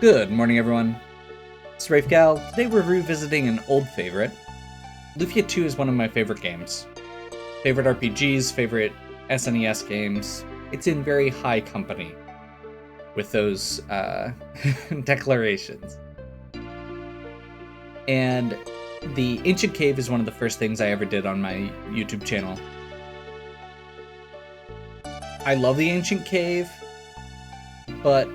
Good morning, everyone. It's Rafe Gal. Today we're revisiting an old favorite. Lufia 2 is one of my favorite games. Favorite RPGs, favorite SNES games. It's in very high company with those declarations. And the Ancient Cave is one of the first things I ever did on my YouTube channel. I love the Ancient Cave, but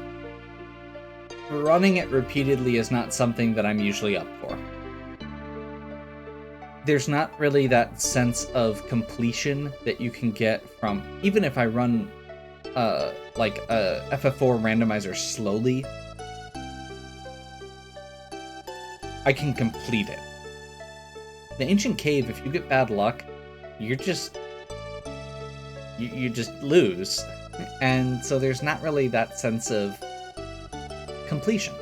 running it repeatedly is not something that I'm usually up for. There's not really that sense of completion that you can get from, even if I run like a FF4 randomizer slowly, I can complete it. The Ancient Cave, if you get bad luck, you just lose. And so there's not really that sense of completion.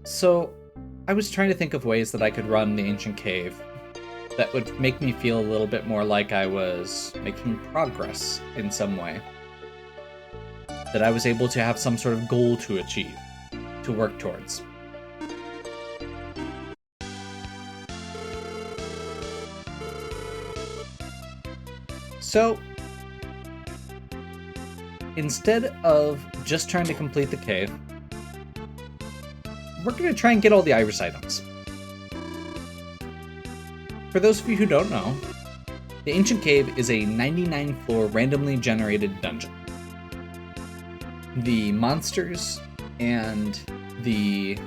So I was trying to think of ways that I could run the Ancient Cave that would make me feel a little bit more like I was making progress in some way. That I was able to have some sort of goal to achieve, to work towards. So instead of just trying to complete the cave, we're going to try and get all the iris items. For those of you who don't know, the Ancient Cave is a 99-floor randomly generated dungeon. The monsters and the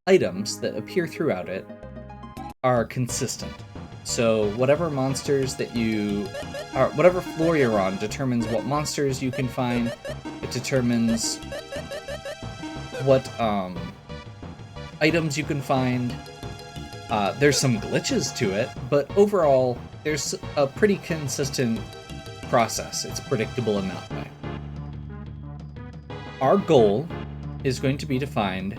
items that appear throughout it are consistent. So whatever monsters that whatever floor you're on determines what monsters you can find. It determines what items you can find. There's some glitches to it, but overall, there's a pretty consistent process. It's predictable in that way. Our goal is going to be to find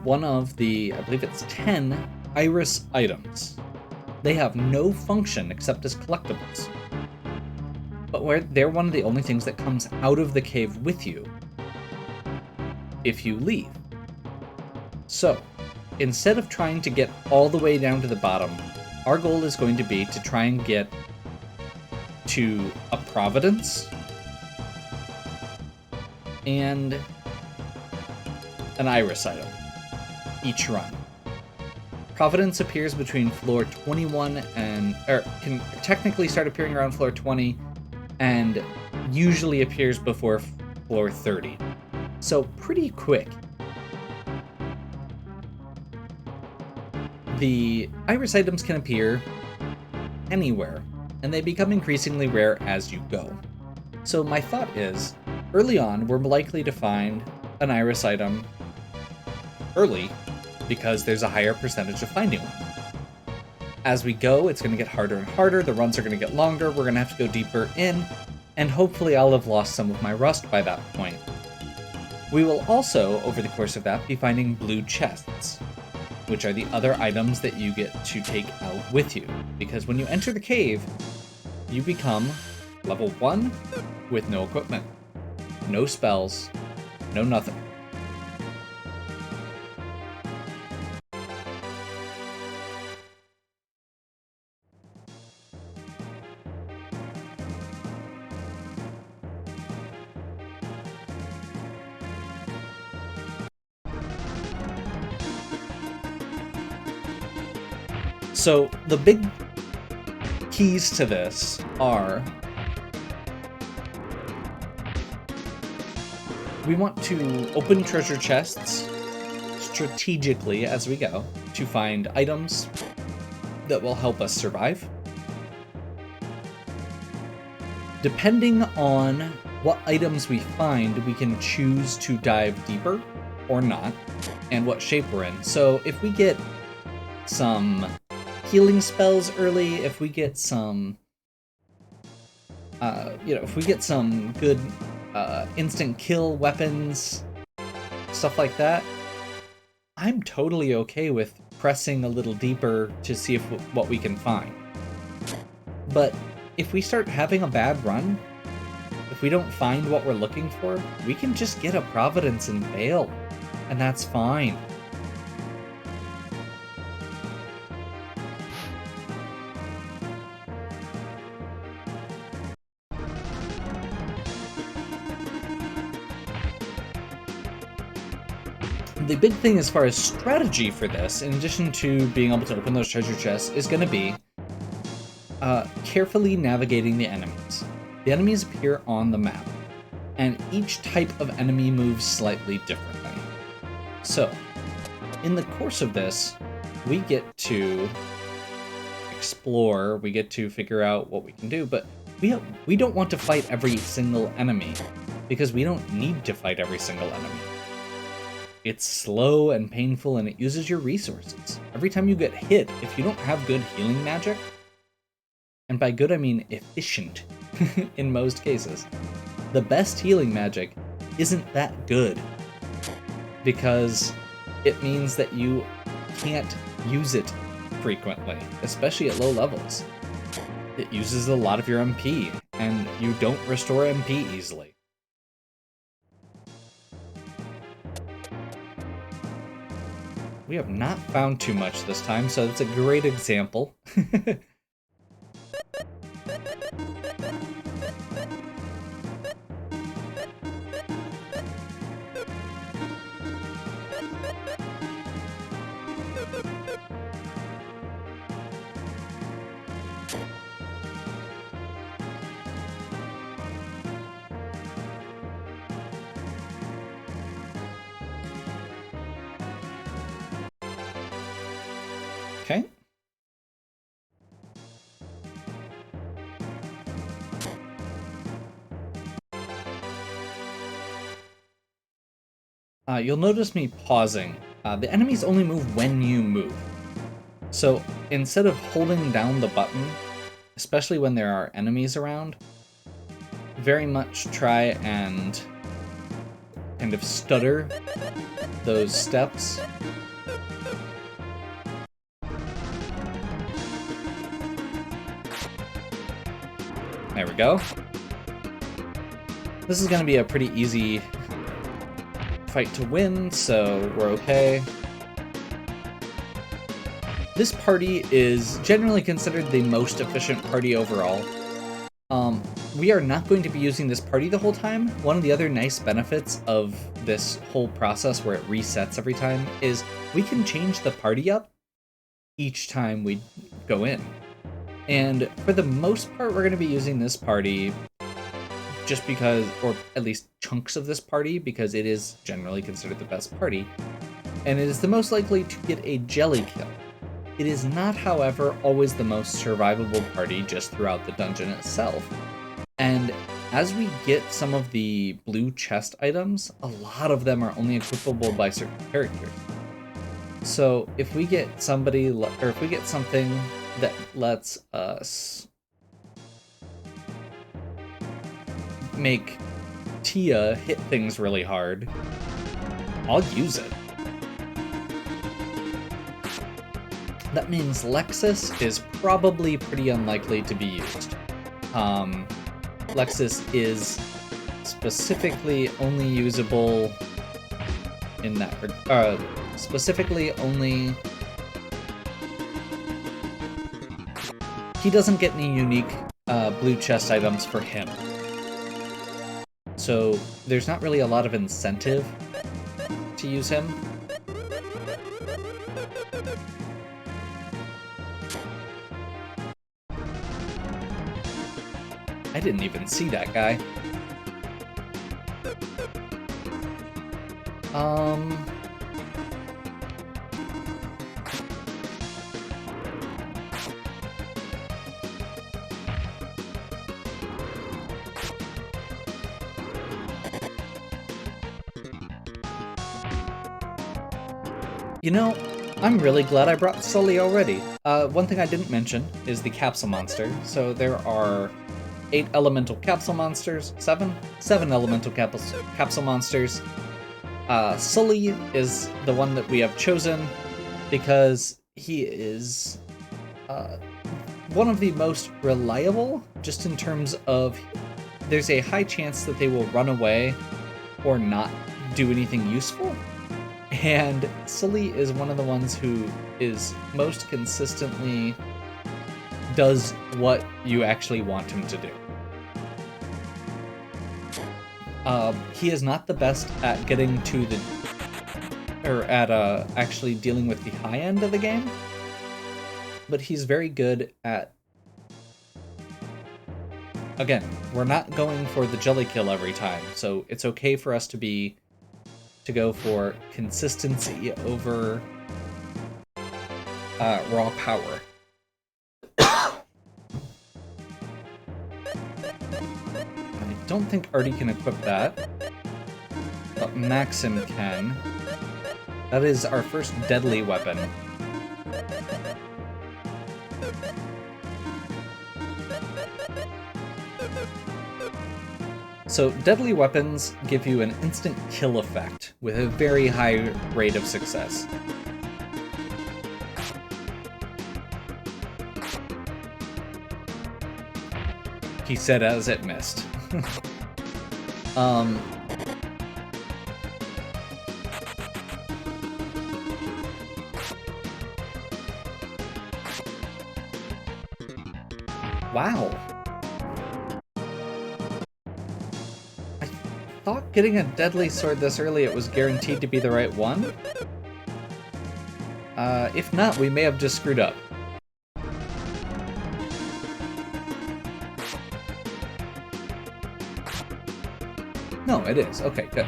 one of the, I believe it's 10 iris items. They have no function except as collectibles. But they're one of the only things that comes out of the cave with you if you leave. So, instead of trying to get all the way down to the bottom, our goal is going to be to try and get to a Providence and an iris item each run. Providence appears between floor 21 can technically start appearing around floor 20 and usually appears before floor 30. So pretty quick. The iris items can appear anywhere, and they become increasingly rare as you go. So my thought is, early on, we're likely to find an iris item early, because there's a higher percentage of finding one. As we go, it's going to get harder and harder, the runs are going to get longer, we're going to have to go deeper in, and hopefully I'll have lost some of my rust by that point. We will also, over the course of that, be finding blue chests, which are the other items that you get to take out with you. Because when you enter the cave, you become level 1 with no equipment, no spells, no nothing. So the big keys to this are we want to open treasure chests strategically as we go to find items that will help us survive. Depending on what items we find, we can choose to dive deeper or not, and what shape we're in. So if we get some healing spells early, if we get some, if we get some good instant kill weapons, stuff like that, I'm totally okay with pressing a little deeper to see what we can find. But if we start having a bad run, if we don't find what we're looking for, we can just get a Providence and bail, and that's fine. The big thing as far as strategy for this, in addition to being able to open those treasure chests, is going to be carefully navigating the enemies. The enemies appear on the map, and each type of enemy moves slightly differently. So, in the course of this, we get to explore, we get to figure out what we can do, but we don't want to fight every single enemy, because we don't need to fight every single enemy. It's slow and painful, and it uses your resources. Every time you get hit, if you don't have good healing magic, and by good I mean efficient in most cases, the best healing magic isn't that good, because it means that you can't use it frequently, especially at low levels. It uses a lot of your MP, and you don't restore MP easily. We have not found too much this time, so that's a great example. Okay. You'll notice me pausing. The enemies only move when you move. So instead of holding down the button, especially when there are enemies around, very much try and kind of stutter those steps. There we go. This is going to be a pretty easy fight to win, so we're okay. This party is generally considered the most efficient party overall. We are not going to be using this party the whole time. One of the other nice benefits of this whole process where it resets every time is we can change the party up each time we go in. And for the most part, we're going to be using this party just because, or at least chunks of this party, because it is generally considered the best party, and it is the most likely to get a jelly kill. It is not, however, always the most survivable party just throughout the dungeon itself. And as we get some of the blue chest items, a lot of them are only equipable by certain characters. So if we get somebody, or if we get something that lets us make Tia hit things really hard, I'll use it. That means Lexus is probably pretty unlikely to be used. Lexus is specifically only usable in that specifically only. He doesn't get any unique blue chest items for him. So there's not really a lot of incentive to use him. I didn't even see that guy. You know, I'm really glad I brought Sully already. One thing I didn't mention is the capsule monster. So there are 8 elemental capsule monsters, 7 elemental capsule monsters. Sully is the one that we have chosen because he is one of the most reliable, just in terms of there's a high chance that they will run away or not do anything useful. And Sully is one of the ones who is most consistently does what you actually want him to do. He is not the best at getting to the, or at actually dealing with the high end of the game, but he's very good at, again, we're not going for the jelly kill every time, so it's okay for us to go for consistency over raw power. I don't think Artie can equip that, but Maxim can. That is our first deadly weapon. So deadly weapons give you an instant kill effect with a very high rate of success. He said as it missed. Wow. I thought getting a deadly sword this early it was guaranteed to be the right one. If not, we may have just screwed up. No, it is. Okay, good.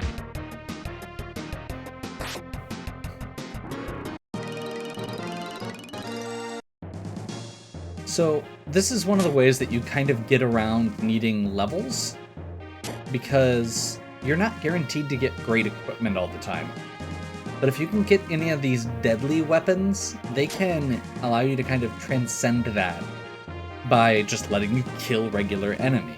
So, this is one of the ways that you kind of get around needing levels, because you're not guaranteed to get great equipment all the time. But if you can get any of these deadly weapons, they can allow you to kind of transcend that by just letting you kill regular enemies.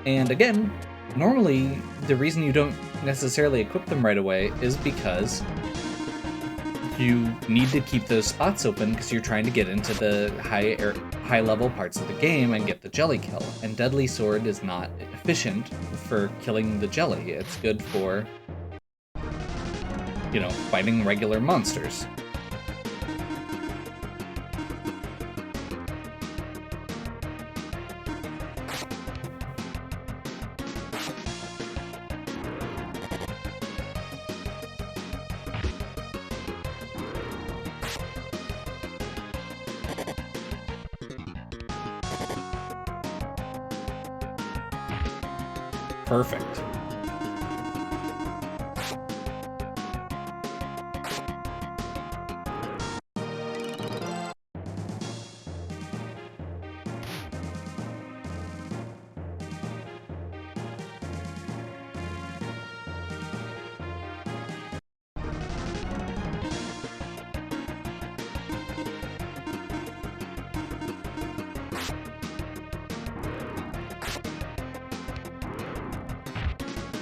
And again, normally, the reason you don't necessarily equip them right away is because you need to keep those spots open because you're trying to get into the high level parts of the game and get the jelly kill. And Deadly Sword is not efficient for killing the jelly. It's good for, you know, fighting regular monsters. Perfect.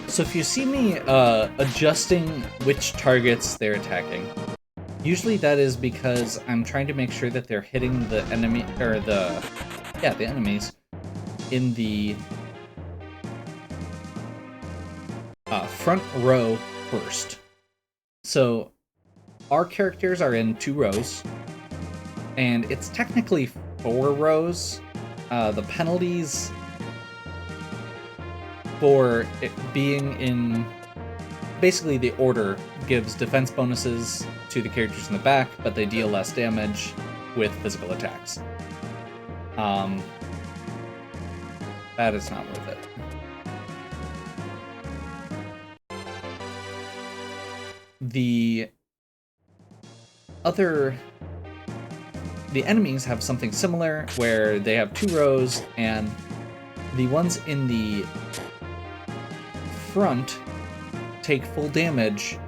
So if you see me adjusting which targets they're attacking, usually that is because I'm trying to make sure that they're hitting the enemy, or the enemies in the front row first. So our characters are in 2 rows, and it's technically 4 rows. The penalties for it being in, basically the order gives defense bonuses to the characters in the back, but they deal less damage with physical attacks. That is not worth it. The enemies have something similar where they have 2 rows, and the ones in the front take full damage,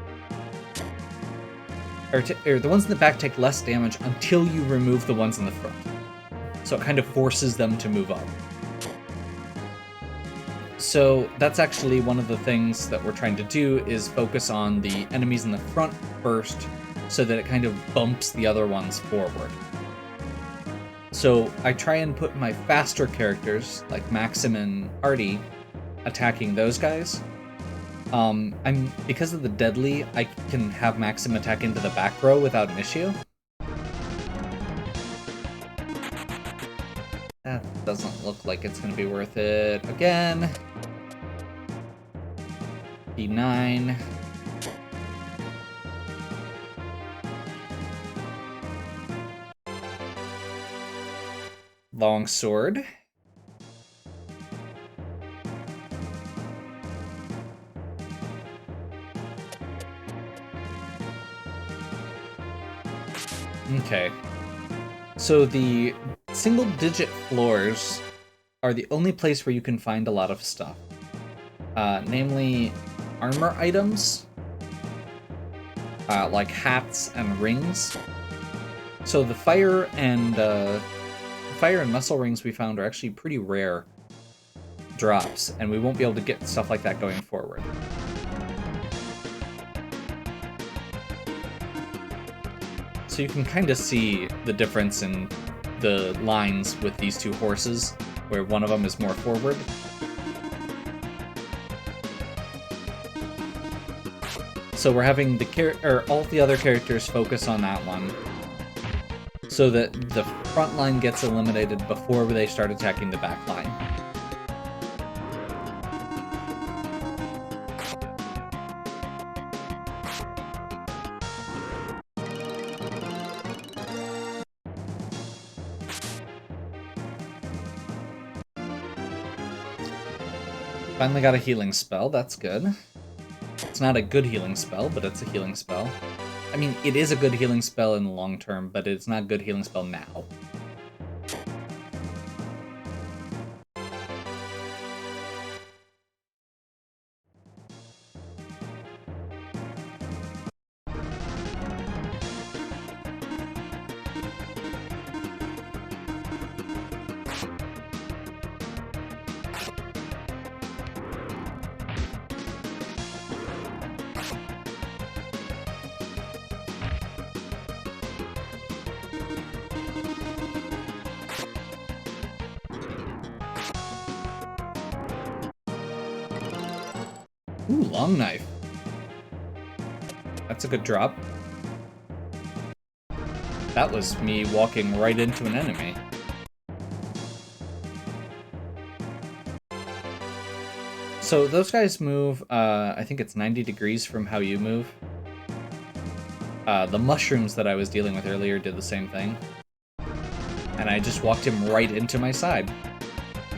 or the ones in the back take less damage until you remove the ones in the front. So it kind of forces them to move up. So that's actually one of the things that we're trying to do, is focus on the enemies in the front first, so that it kind of bumps the other ones forward. So I try and put my faster characters, like Maxim and Artie, attacking those guys. Because of the deadly, I can have Maxim attack into the back row without an issue. That doesn't look like it's going to be worth it. Again. B9. Longsword. Okay. So the single-digit floors are the only place where you can find a lot of stuff. Namely, armor items, like hats and rings. So the fire and muscle rings we found are actually pretty rare drops, and we won't be able to get stuff like that going forward. So you can kind of see the difference in the lines with these two horses, where one of them is more forward. So we're having all the other characters focus on that one, so that the front line gets eliminated before they start attacking the back line. Finally got a healing spell, that's good. It's not a good healing spell, but it's a healing spell. I mean, it is a good healing spell in the long term, but it's not a good healing spell now. Ooh, long knife. That's a good drop. That was me walking right into an enemy. So those guys move, I think it's 90 degrees from how you move. The mushrooms that I was dealing with earlier did the same thing. And I just walked him right into my side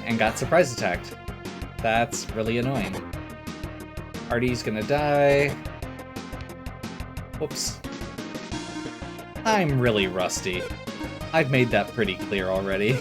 and got surprise attacked. That's really annoying. Artie's gonna die. Whoops. I'm really rusty. I've made that pretty clear already.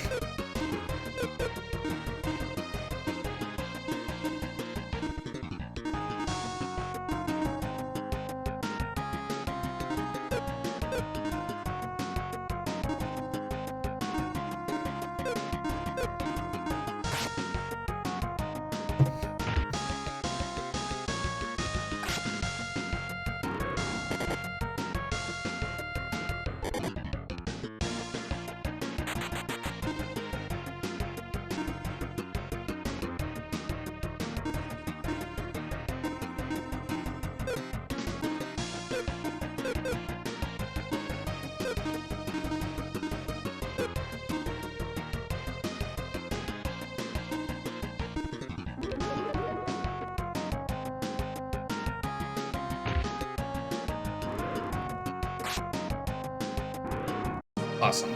Awesome.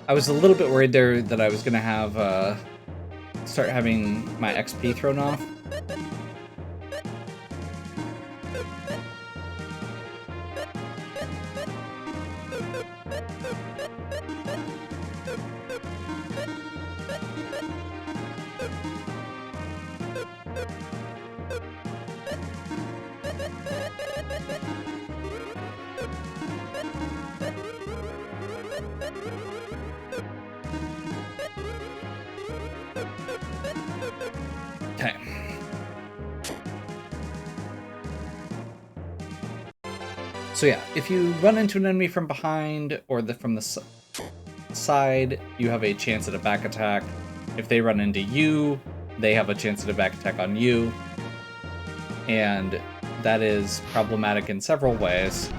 I was a little bit worried there that I was gonna have start having my XP thrown off. Okay. So yeah, if you run into an enemy from behind or from the side, you have a chance at a back attack. If they run into you, they have a chance at a back attack on you. And that is problematic in several ways.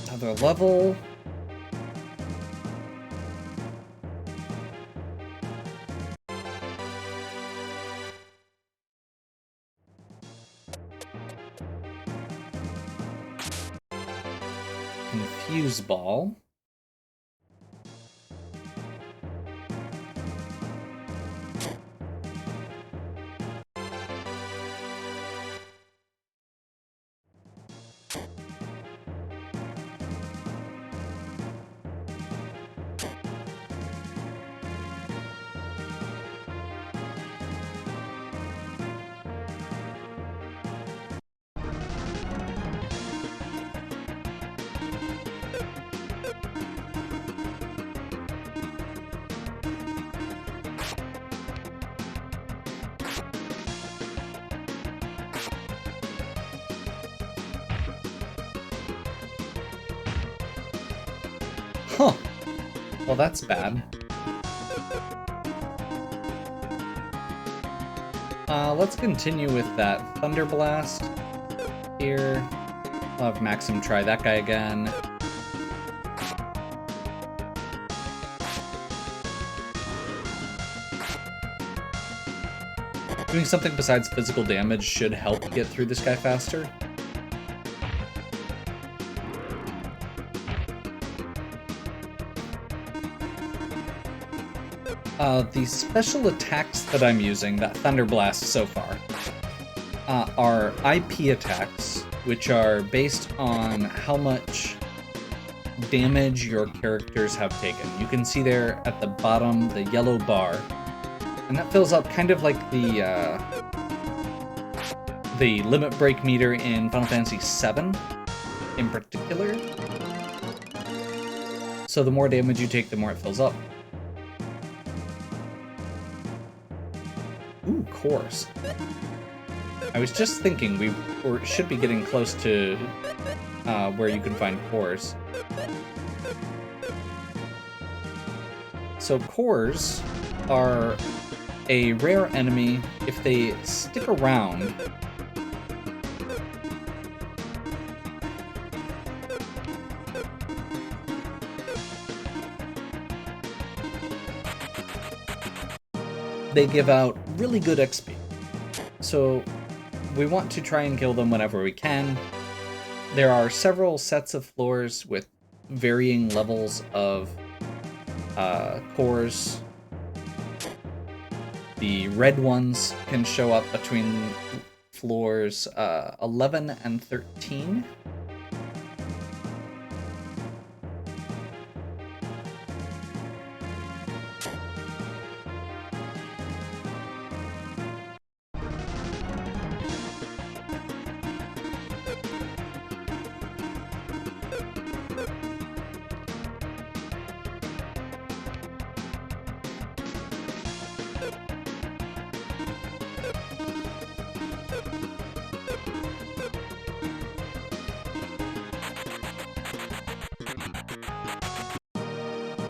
Another level. Confuse ball. Huh. Well, that's bad. Let's continue with that Thunder Blast here. I'll have Maxim try that guy again. Doing something besides physical damage should help get through this guy faster. The special attacks that I'm using, that Thunder Blast so far, are IP attacks, which are based on how much damage your characters have taken. You can see there at the bottom, the yellow bar, and that fills up kind of like the limit break meter in Final Fantasy VII in particular. So the more damage you take, the more it fills up. Ooh, cores. I was just thinking we should be getting close to where you can find cores. So cores are a rare enemy if they stick around. They give out really good XP. So we want to try and kill them whenever we can. There are several sets of floors with varying levels of cores. The red ones can show up between floors 11 and 13.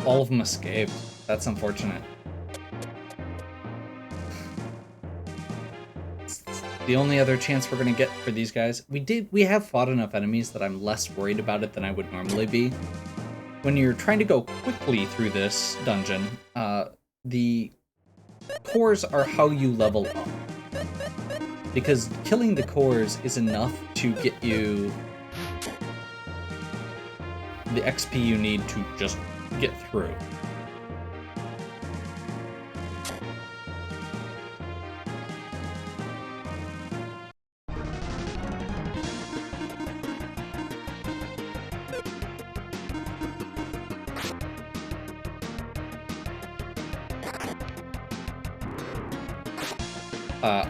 All of them escaped. That's unfortunate. It's the only other chance we're gonna get for these guys. We have fought enough enemies that I'm less worried about it than I would normally be. When you're trying to go quickly through this dungeon, the cores are how you level up. because killing the cores is enough to get you the XP you need to just get through.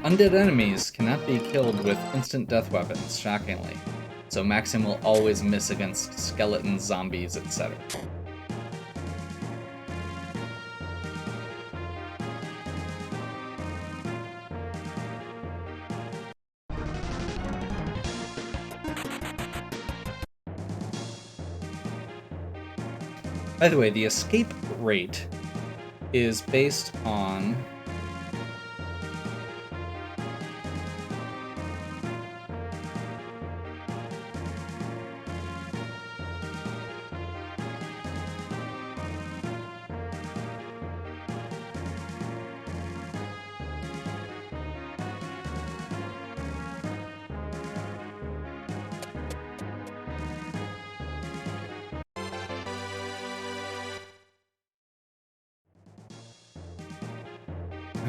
Undead enemies cannot be killed with instant death weapons, shockingly, so Maxim will always miss against skeletons, zombies, etc. By the way, the escape rate is based on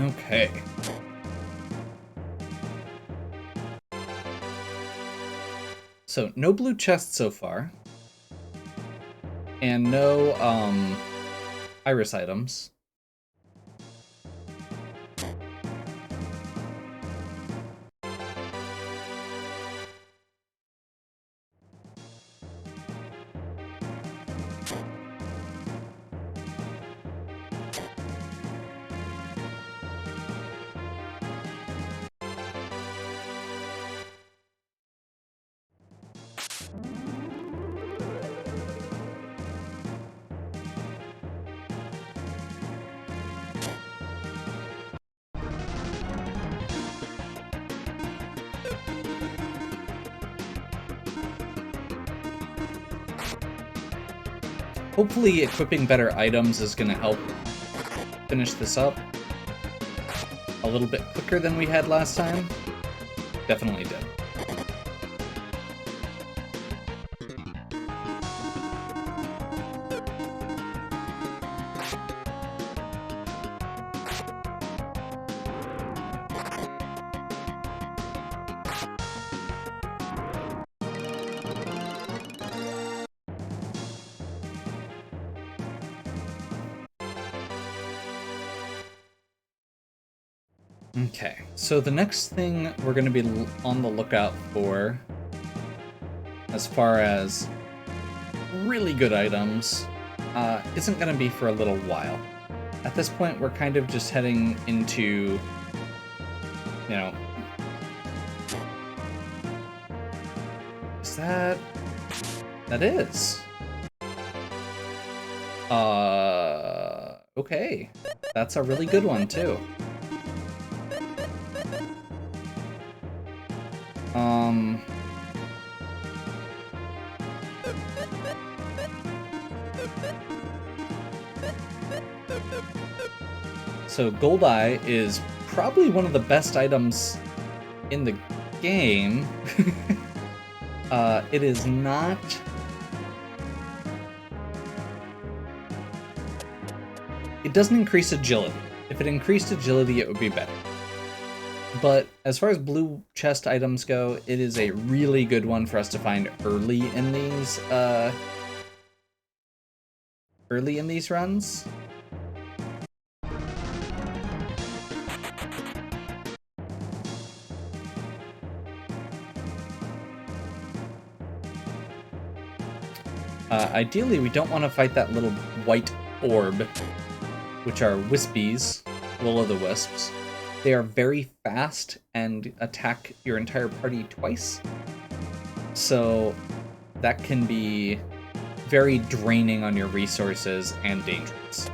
okay. So, no blue chests so far. And no, iris items. Hopefully equipping better items is going to help finish this up a little bit quicker than we had last time. Definitely did. Okay, so the next thing we're going to be on the lookout for, as far as really good items, isn't going to be for a little while. At this point, we're kind of just heading into, you know... Is that... That is. Okay. That's a really good one, too. So Goldeye is probably one of the best items in the game. It is not... It doesn't increase agility. If it increased agility, it would be better. But as far as blue chest items go, it is a really good one for us to find early in these runs. Ideally, we don't want to fight that little white orb, which are Wispies, will-o'-the-wisps. They are very fast and attack your entire party twice. So that can be very draining on your resources and dangerous.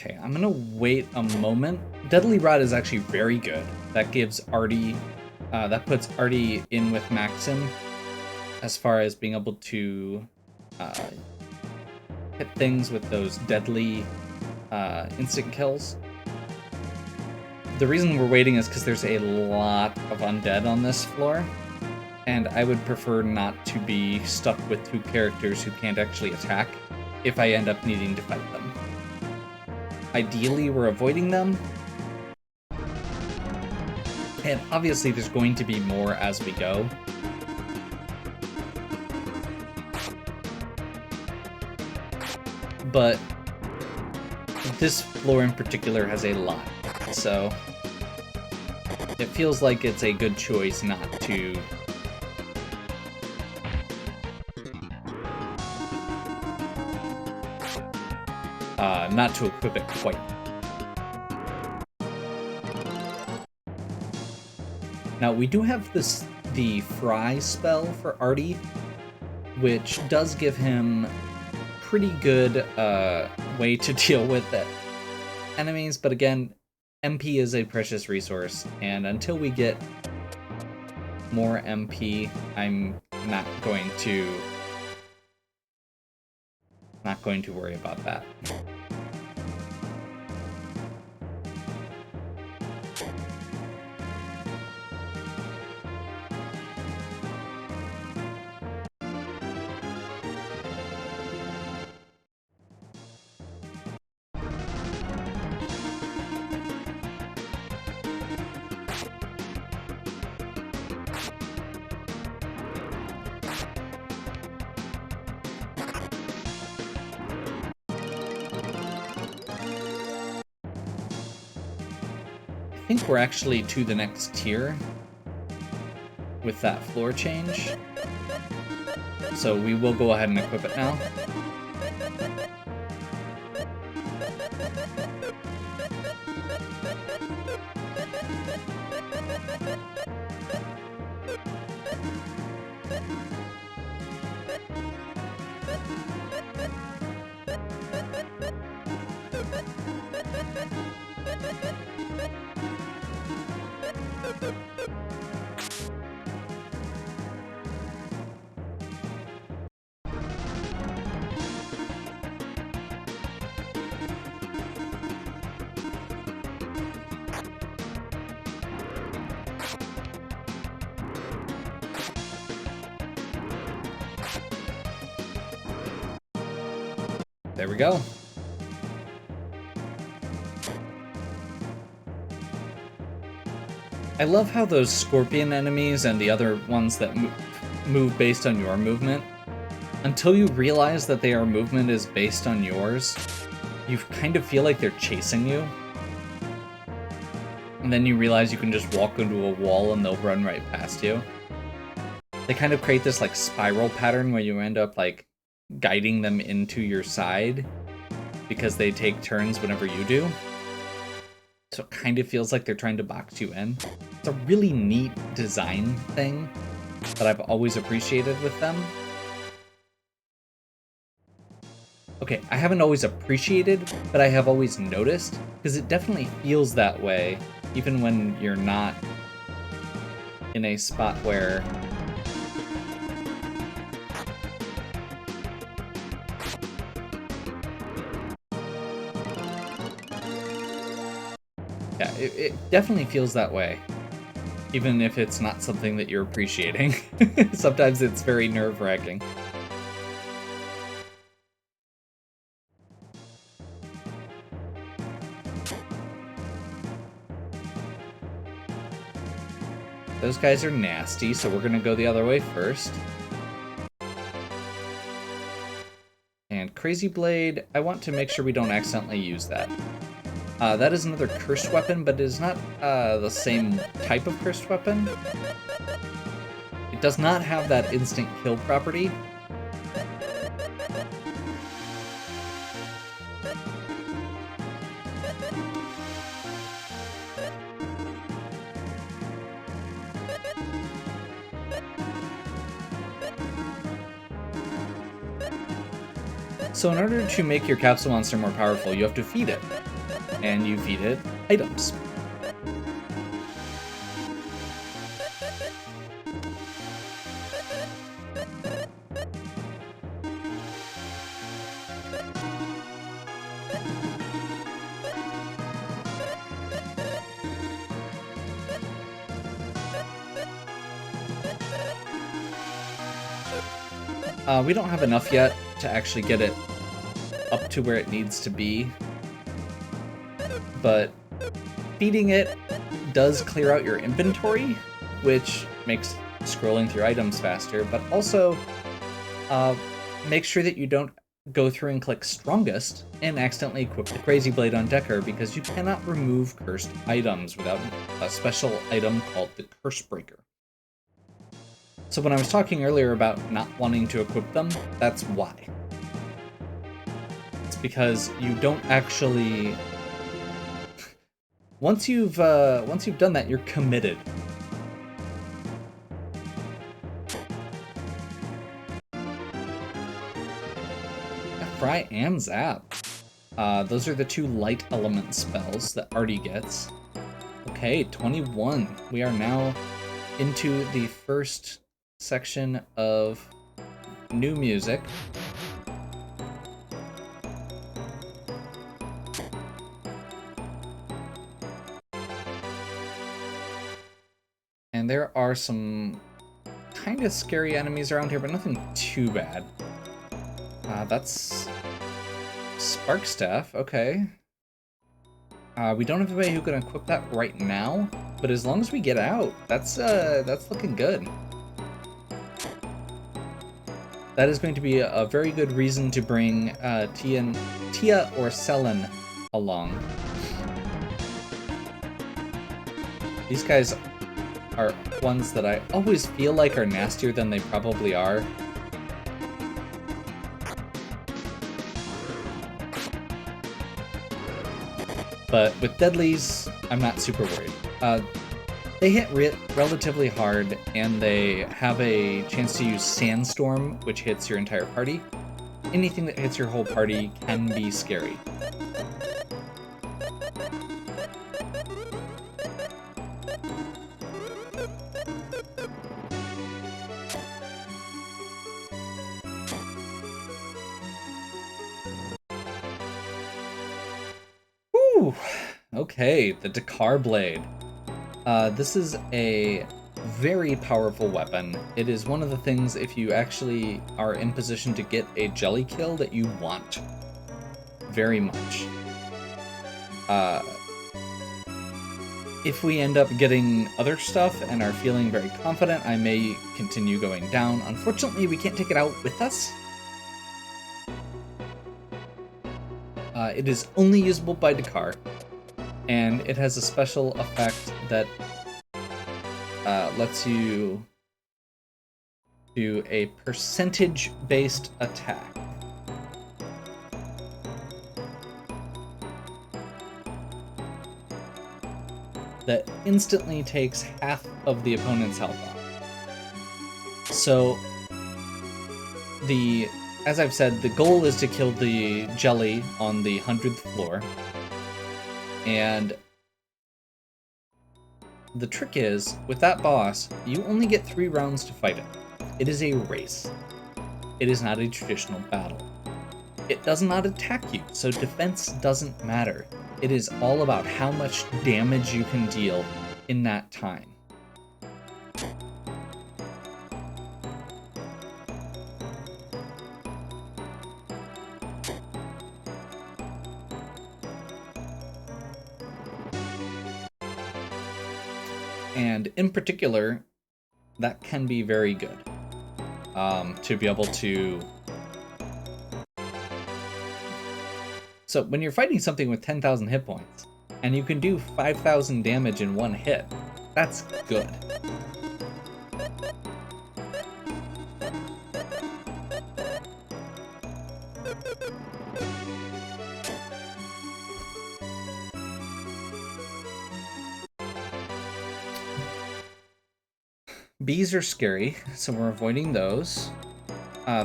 Okay, I'm gonna wait a moment. Deadly Rod is actually very good. That gives Artie, that puts Artie in with Maxim as far as being able to hit things with those deadly instant kills. The reason we're waiting is because there's a lot of undead on this floor, and I would prefer not to be stuck with two characters who can't actually attack if I end up needing to fight them. Ideally, we're avoiding them, and obviously there's going to be more as we go. But this floor in particular has a lot, so it feels like it's a good choice not to equip it quite. Now we do have the Fry spell for Artie, which does give him pretty good way to deal with it. Enemies, but again, MP is a precious resource, and until we get more MP, I'm not going to worry about that. I think we're actually to the next tier with that floor change, so we will go ahead and equip it now. There we go. I love how those scorpion enemies and the other ones that move based on your movement, until you realize that their movement is based on yours, you kind of feel like they're chasing you. And then you realize you can just walk into a wall and they'll run right past you. They kind of create this like spiral pattern where you end up like guiding them into your side because they take turns whenever you do. So it kind of feels like they're trying to box you in. It's a really neat design thing that I've always appreciated with them. Okay, I haven't always appreciated, but I have always noticed, because it definitely feels that way, even when you're not in a spot where yeah, it definitely feels that way, even if it's not something that you're appreciating. Sometimes it's very nerve-wracking. Those guys are nasty, so we're gonna go the other way first. And Crazy Blade, I want to make sure we don't accidentally use that. That is another cursed weapon, but it is not the same type of cursed weapon. It does not have that instant kill property. So in order to make your capsule monster more powerful, you have to feed it. and you feed it items. We don't have enough yet to actually get it up to where it needs to be, but feeding it does clear out your inventory, which makes scrolling through items faster, but also make sure that you don't go through and click strongest and accidentally equip the Crazy Blade on Decker, because you cannot remove cursed items without a special item called the Curse Breaker. So when I was talking earlier about not wanting to equip them, that's why. It's because you don't actually... Once you've done that, you're committed. Fry and Zap. Those are the two light element spells that Artie gets. Okay, 21. We are now into the first section of new music. And there are some kind of scary enemies around here, but nothing too bad. That's Spark Staff, okay. We don't have anybody who can equip that right now, but as long as we get out, that's looking good. That is going to be a very good reason to bring Tia or Selen along. These guys are ones that I always feel like are nastier than they probably are. But with Deadlies, I'm not super worried. They hit relatively hard, and they have a chance to use Sandstorm, which hits your entire party. Anything that hits your whole party can be scary. Whew. Okay, the Dakar Blade. This is a very powerful weapon. It is one of the things, if you actually are in position to get a jelly kill, that you want very much. If we end up getting other stuff and are feeling very confident, I may continue going down. Unfortunately, we can't take it out with us. It is only usable by Dakar, and it has a special effect that lets you do a percentage-based attack. That instantly takes half of the opponent's health off. So, as I've said, the goal is to kill the jelly on the 100th floor. And the trick is, with that boss, you only get 3 rounds to fight it. It is a race. It is not a traditional battle. It does not attack you, so defense doesn't matter. It is all about how much damage you can deal in that time. And in particular, that can be very good. To be able to... So when you're fighting something with 10,000 hit points, and you can do 5,000 damage in one hit, that's good. Bees are scary, so we're avoiding those.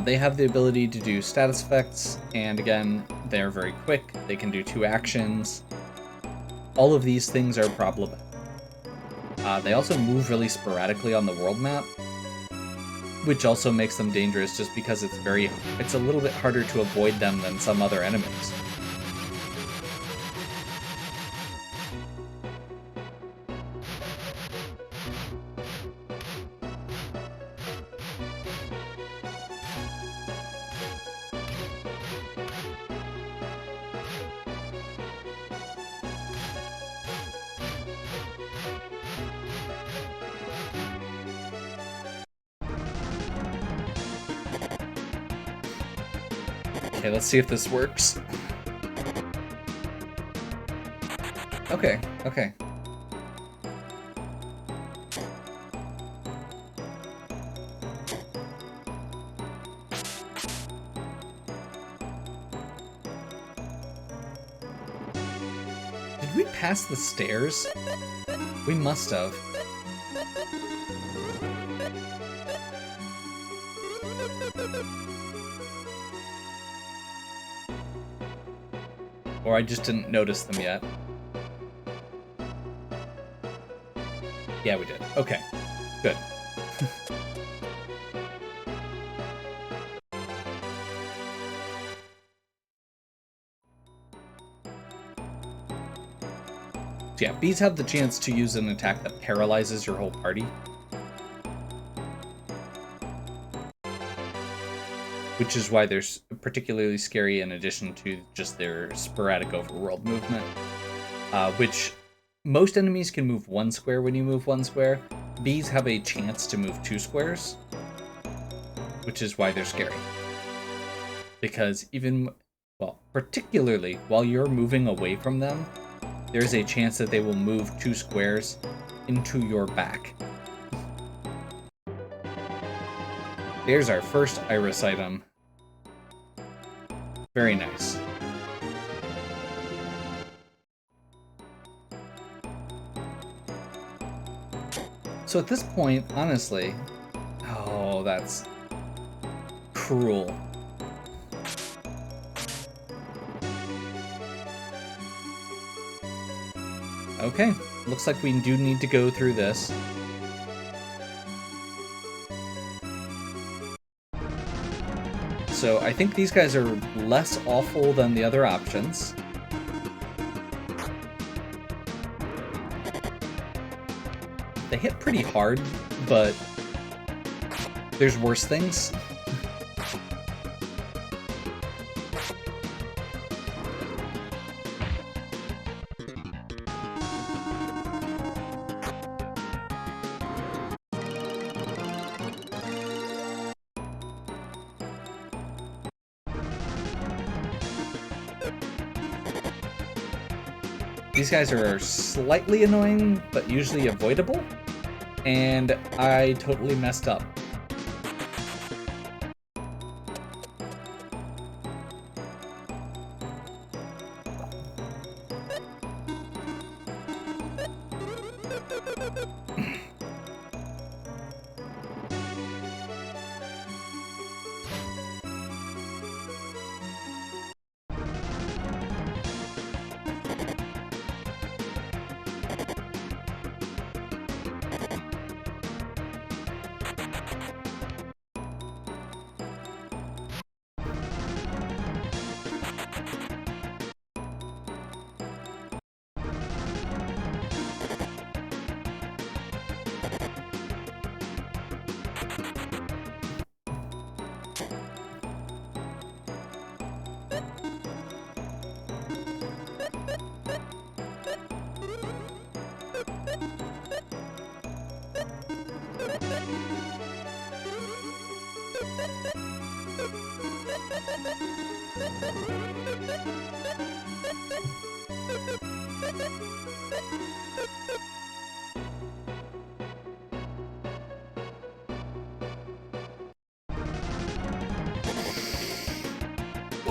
They have the ability to do status effects, and again, they're very quick. They can do 2 actions. all of these things are problematic. They also move really sporadically on the world map, which also makes them dangerous just because it's a little bit harder to avoid them than some other enemies. Okay, let's see if this works. Okay. Did we pass the stairs? We must have. Or I just didn't notice them yet. Yeah, we did. Okay, good. So yeah, bees have the chance to use an attack that paralyzes your whole party. Which is why they're particularly scary in addition to just their sporadic overworld movement. Which most enemies can move 1 square when you move 1 square. Bees have a chance to move 2 squares, which is why they're scary. Because particularly while you're moving away from them, there's a chance that they will move 2 squares into your back. There's our first Iris item. Very nice. So at this point, honestly... Oh, that's... cruel. Okay, looks like we do need to go through this. So I think these guys are less awful than the other options. They hit pretty hard, but there's worse things. These guys are slightly annoying, but usually avoidable. And I totally messed up.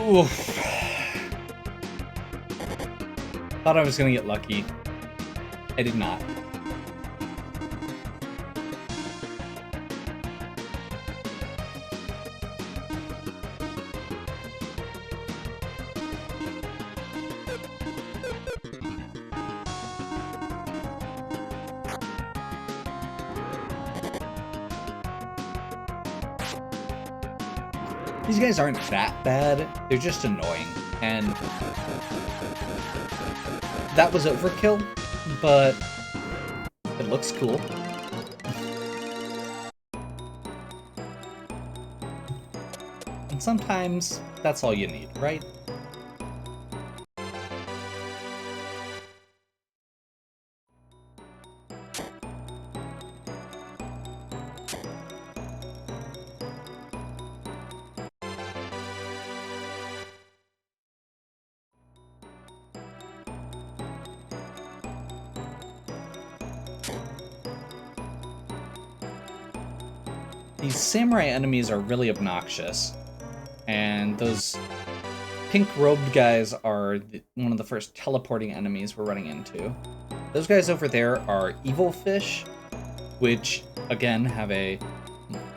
Oof. Thought I was gonna get lucky. I did not. These guys aren't that bad, they're just annoying, and that was overkill, but it looks cool. And sometimes that's all you need, right? These samurai enemies are really obnoxious, and those pink-robed guys are one of the first teleporting enemies we're running into. Those guys over there are evil fish, which, again, have a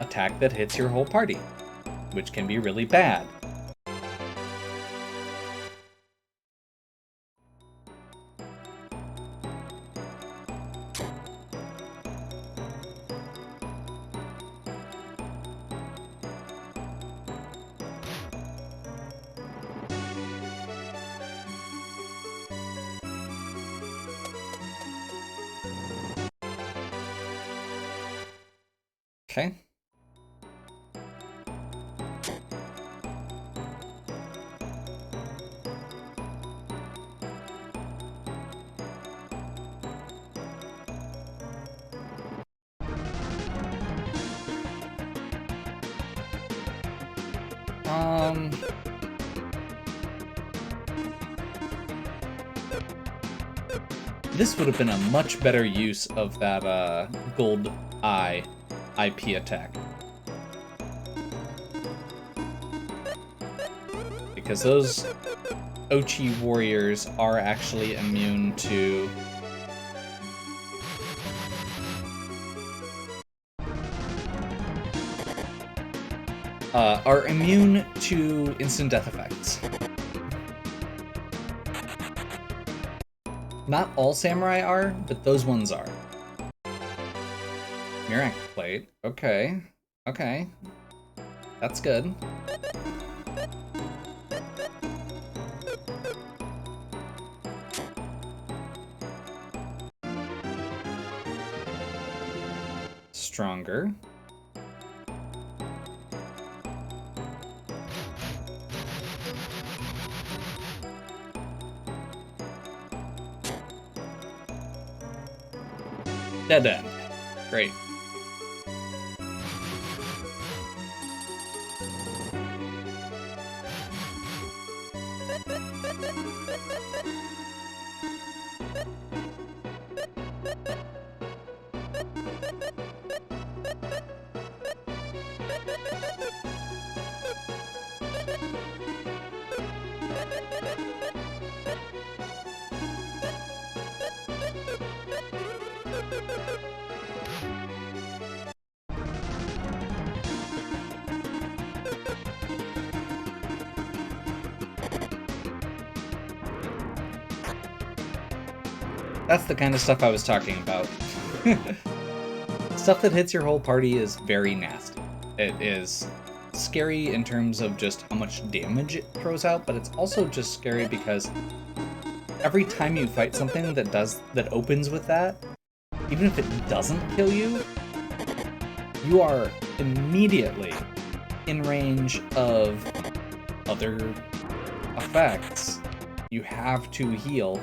attack that hits your whole party, which can be really bad. Okay. This would have been a much better use of that gold eye IP attack. Because those Ochi warriors are actually immune to instant death effects. Not all samurai are, but those ones are. Mirac plate. Okay. Okay. That's good. Stronger. Dead end. Great. That's the kind of stuff I was talking about. Stuff that hits your whole party is very nasty. It is scary in terms of just how much damage it throws out, but it's also just scary because every time you fight something that opens with that, even if it doesn't kill you, you are immediately in range of other effects. You have to heal.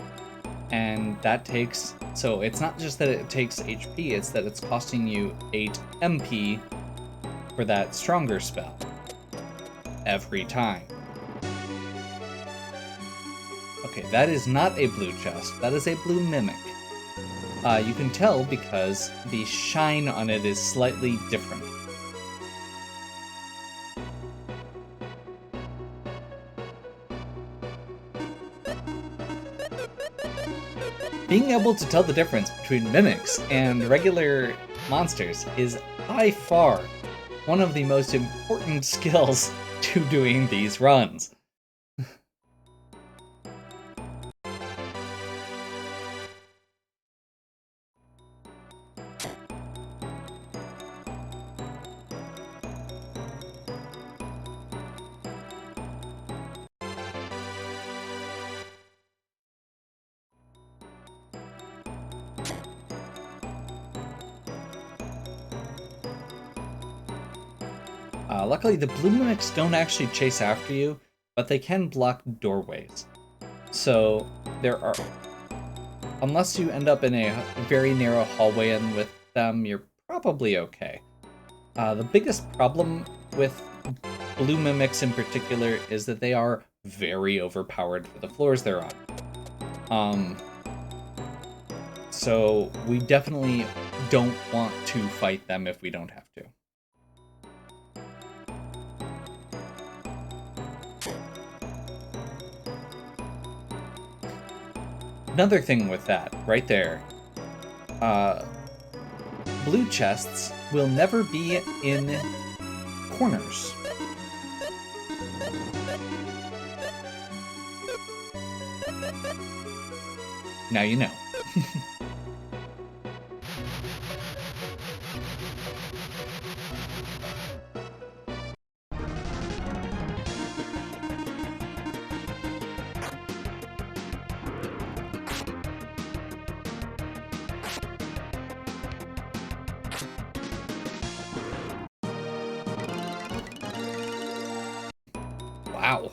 And that takes, so it's not just that it takes HP, it's that it's costing you 8 MP for that stronger spell. Every time. Okay, that is not a blue chest, that is a blue mimic. You can tell because the shine on it is slightly different. Being able to tell the difference between mimics and regular monsters is by far one of the most important skills to doing these runs. Luckily, the blue mimics don't actually chase after you, but they can block doorways. So there are, unless you end up in a very narrow hallway and with them, you're probably okay. The biggest problem with blue mimics in particular is that they are very overpowered for the floors they're on. So we definitely don't want to fight them if we don't have to. Another thing with that, right there, blue chests will never be in corners. Now you know. Wow.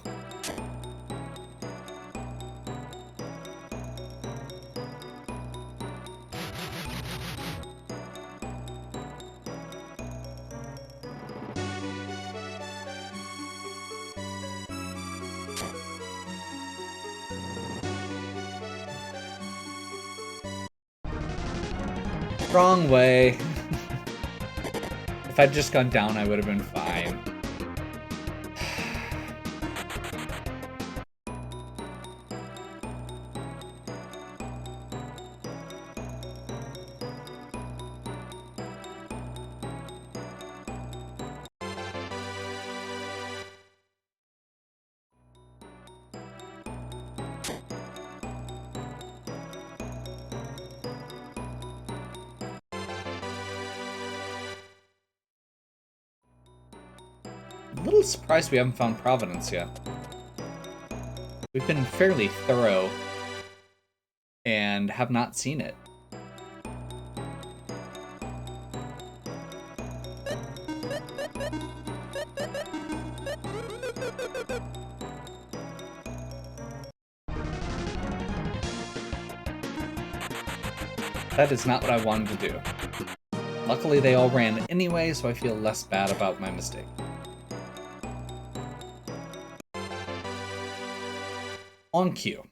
Wrong way. If I'd just gone down, I would have been fine. A little surprised we haven't found Providence yet. We've been fairly thorough and have not seen it. That is not what I wanted to do. Luckily, they all ran anyway, so I feel less bad about my mistake. On cue.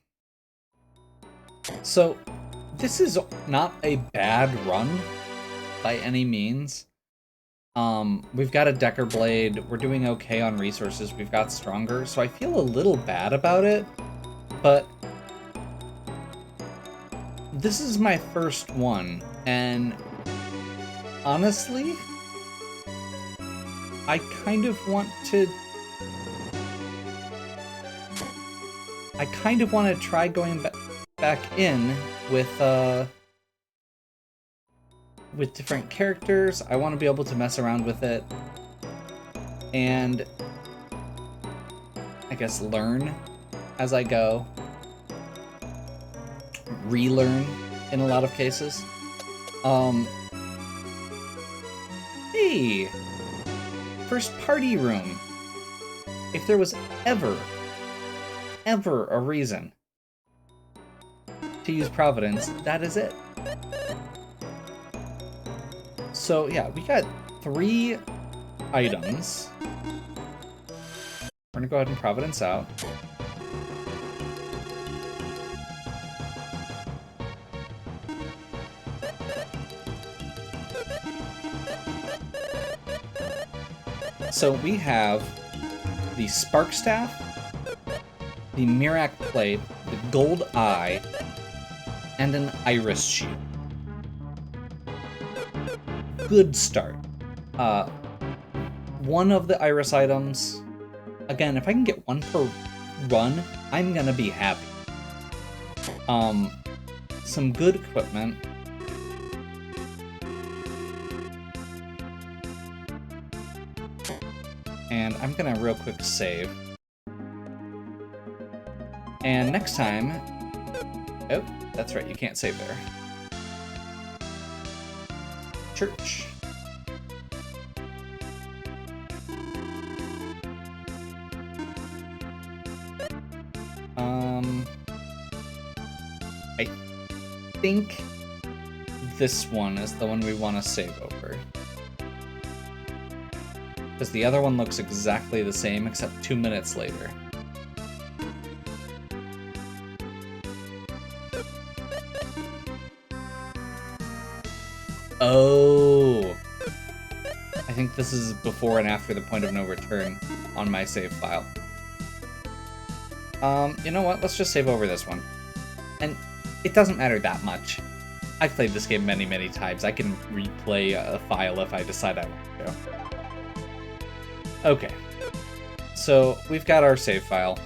So, this is not a bad run by any means. We've got a Decker Blade, we're doing okay on resources, we've got stronger, so I feel a little bad about it, but this is my first one, and honestly, I kind of want to try going back in with different characters. I want to be able to mess around with it and I guess learn as I go. Relearn in a lot of cases. Hey! First party room. If there was ever a reason to use Providence, that is it. So yeah, we got 3 items. We're gonna go ahead and Providence out. So we have the Spark Staff, the Mirac Plate, the Gold Eye, and an Iris Shield. Good start. One of the Iris items, again, if I can get one per run, I'm gonna be happy. Some good equipment. And I'm gonna real quick save. And next time... Oh, that's right, you can't save there. Church. I think this one is the one we want to save over. Because the other one looks exactly the same, except 2 minutes later. Oh! I think this is before and after the point of no return on my save file. You know what? Let's just save over this one. And it doesn't matter that much. I've played this game many, many times. I can replay a file if I decide I want to. Okay. So, we've got our save file.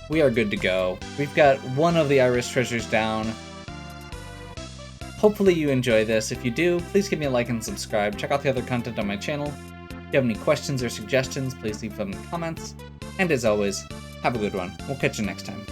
We are good to go. We've got one of the Iris treasures down. Hopefully you enjoy this. If you do, please give me a like and subscribe. Check out the other content on my channel. If you have any questions or suggestions, please leave them in the comments. And as always, have a good one. We'll catch you next time.